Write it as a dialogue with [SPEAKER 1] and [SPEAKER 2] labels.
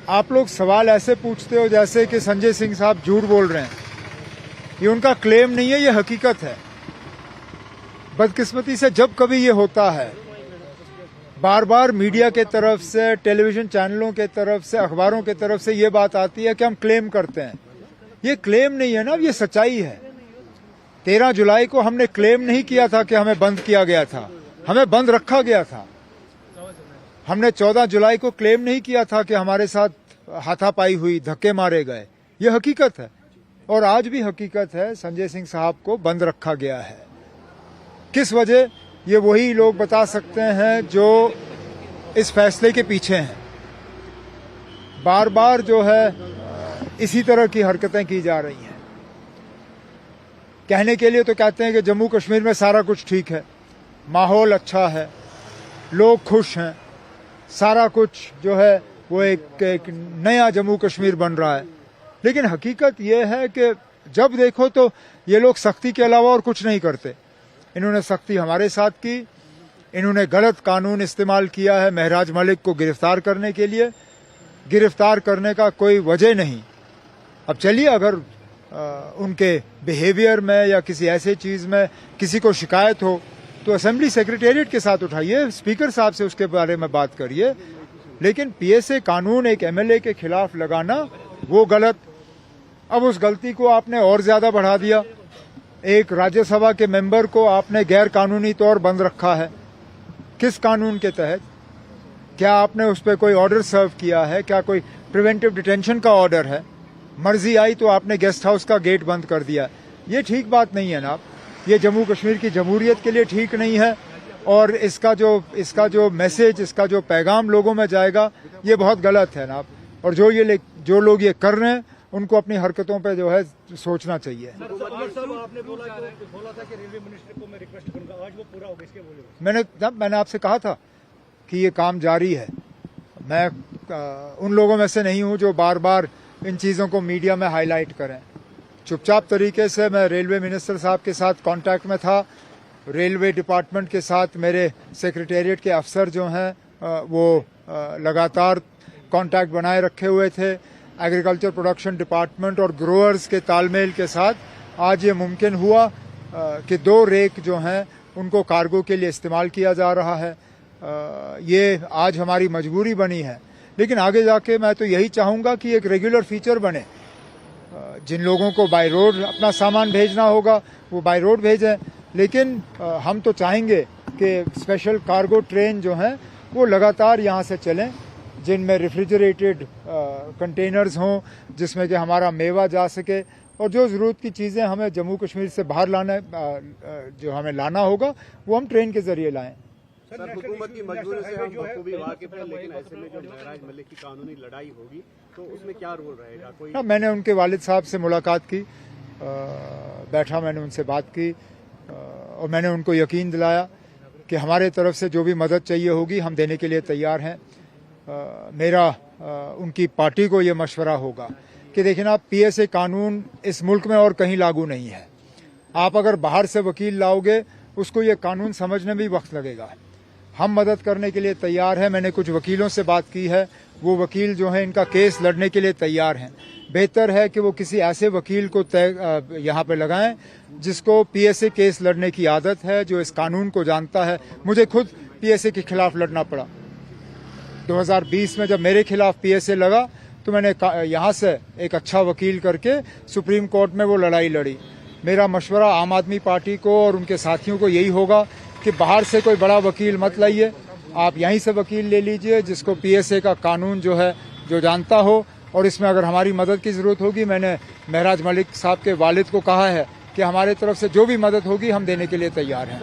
[SPEAKER 1] आप लोग सवाल ऐसे पूछते हो जैसे कि संजय सिंह साहब झूठ बोल रहे हैं। ये उनका क्लेम नहीं है, ये हकीकत है। बदकिस्मती से जब कभी ये होता है, बार बार मीडिया के तरफ से, टेलीविजन चैनलों के तरफ से, अखबारों के तरफ से ये बात आती है कि हम क्लेम करते हैं। ये क्लेम नहीं है ना, ये सच्चाई है। 13 जुलाई को हमने क्लेम नहीं किया था कि हमें बंद किया गया था, हमें बंद रखा गया था। हमने 14 जुलाई को क्लेम नहीं किया था कि हमारे साथ हाथापाई हुई, धक्के मारे गए। ये हकीकत है और आज भी हकीकत है। संजय सिंह साहब को बंद रखा गया है। किस वजह, ये वही लोग बता सकते हैं जो इस फैसले के पीछे हैं। बार बार जो है इसी तरह की हरकतें की जा रही हैं। कहने के लिए तो कहते हैं कि जम्मू कश्मीर में सारा कुछ ठीक है, माहौल अच्छा है, लोग खुश हैं, सारा कुछ जो है वो एक नया जम्मू कश्मीर बन रहा है। लेकिन हकीकत ये है कि जब देखो तो ये लोग सख्ती के अलावा और कुछ नहीं करते। इन्होंने सख्ती हमारे साथ की, इन्होंने गलत कानून इस्तेमाल किया है महराज मलिक को गिरफ्तार करने के लिए। गिरफ्तार करने का कोई वजह नहीं। अब चलिए, अगर उनके बिहेवियर में या किसी ऐसे चीज में किसी को शिकायत हो तो असेंबली सेक्रेटेरिएट के साथ उठाइए, स्पीकर साहब से उसके बारे में बात करिए। लेकिन पीएसए कानून एक एमएलए के खिलाफ लगाना, वो गलत। अब उस गलती को आपने और ज्यादा बढ़ा दिया। एक राज्यसभा के मेंबर को आपने गैर कानूनी तौर बंद रखा है। किस कानून के तहत? क्या आपने उस पर कोई ऑर्डर सर्व किया है? क्या कोई प्रिवेंटिव डिटेंशन का ऑर्डर है? मर्जी आई तो आपने गेस्ट हाउस का गेट बंद कर दिया। ये ठीक बात नहीं है ना। ये जम्मू कश्मीर की जमहूरियत के लिए ठीक नहीं है और इसका जो मैसेज, इसका जो पैगाम लोगों में जाएगा, ये बहुत गलत है ना। और जो लोग ये कर रहे हैं उनको अपनी हरकतों पे जो है सोचना चाहिए।
[SPEAKER 2] आपने बोला था कि रेलवे मिनिस्टर को मैं रिक्वेस्ट करूंगा, आज वो पूरा हो गया, इसके बोले।
[SPEAKER 1] मैंने आपसे कहा था कि ये काम जारी है। मैं उन लोगों में से नहीं हूं जो बार बार इन चीजों को मीडिया में हाईलाइट करें। चुपचाप तरीके से मैं रेलवे मिनिस्टर साहब के साथ कांटेक्ट में था। रेलवे डिपार्टमेंट के साथ मेरे सेक्रेटेरिएट के अफसर जो हैं वो लगातार कांटेक्ट बनाए रखे हुए थे। एग्रीकल्चर प्रोडक्शन डिपार्टमेंट और ग्रोअर्स के तालमेल के साथ आज ये मुमकिन हुआ कि 2 रेक जो हैं उनको कार्गो के लिए इस्तेमाल किया जा रहा है। ये आज हमारी मजबूरी बनी है, लेकिन आगे जाके मैं तो यही चाहूंगा कि एक रेगुलर फीचर बने। जिन लोगों को बाय रोड अपना सामान भेजना होगा वो बाय रोड भेजें, लेकिन हम तो चाहेंगे कि स्पेशल कार्गो ट्रेन जो हैं वो लगातार यहाँ से चलें, जिनमें रेफ्रिजरेटेड कंटेनर्स हों, जिसमें कि हमारा मेवा जा सके और जो ज़रूरत की चीज़ें हमें जम्मू कश्मीर से बाहर जो हमें लाना होगा वो हम ट्रेन के जरिए लाएं।
[SPEAKER 3] सर, हुकूमत की मजबूरी से हम बखूबी वाकिफ हैं, लेकिन ऐसे में जो महराज मलिक की कानूनी लड़ाई होगी तो उसमें क्या रोल रहेगा? कोई
[SPEAKER 1] मैंने उनके वालिद साहब से मुलाकात की, बैठा, मैंने उनसे बात की और मैंने उनको यकीन दिलाया कि हमारे तरफ से जो भी मदद चाहिए होगी हम देने के लिए तैयार हैं। मेरा उनकी पार्टी को ये मशवरा होगा कि देखिए ना, पीएसए कानून इस मुल्क में और कहीं लागू नहीं है। आप अगर बाहर से वकील लाओगे उसको ये कानून समझने में भी वक्त लगेगा। हम मदद करने के लिए तैयार हैं। मैंने कुछ वकीलों से बात की है, वो वकील जो हैं इनका केस लड़ने के लिए तैयार हैं। बेहतर है कि वो किसी ऐसे वकील को यहाँ पे लगाएं जिसको पीएसए केस लड़ने की आदत है, जो इस कानून को जानता है। मुझे खुद पीएसए के खिलाफ लड़ना पड़ा। 2020 में जब मेरे खिलाफ पीएसए लगा तो मैंने यहाँ से एक अच्छा वकील करके सुप्रीम कोर्ट में वो लड़ाई लड़ी। मेरा मशवरा आम आदमी पार्टी को और उनके साथियों को यही होगा कि बाहर से कोई बड़ा वकील मत लाइए, आप यहीं से वकील ले लीजिए जिसको पीएसए का कानून जो है जो जानता हो। और इसमें अगर हमारी मदद की जरूरत होगी, मैंने महराज मलिक साहब के वालिद को कहा है कि हमारे तरफ से जो भी मदद होगी हम देने के लिए तैयार हैं।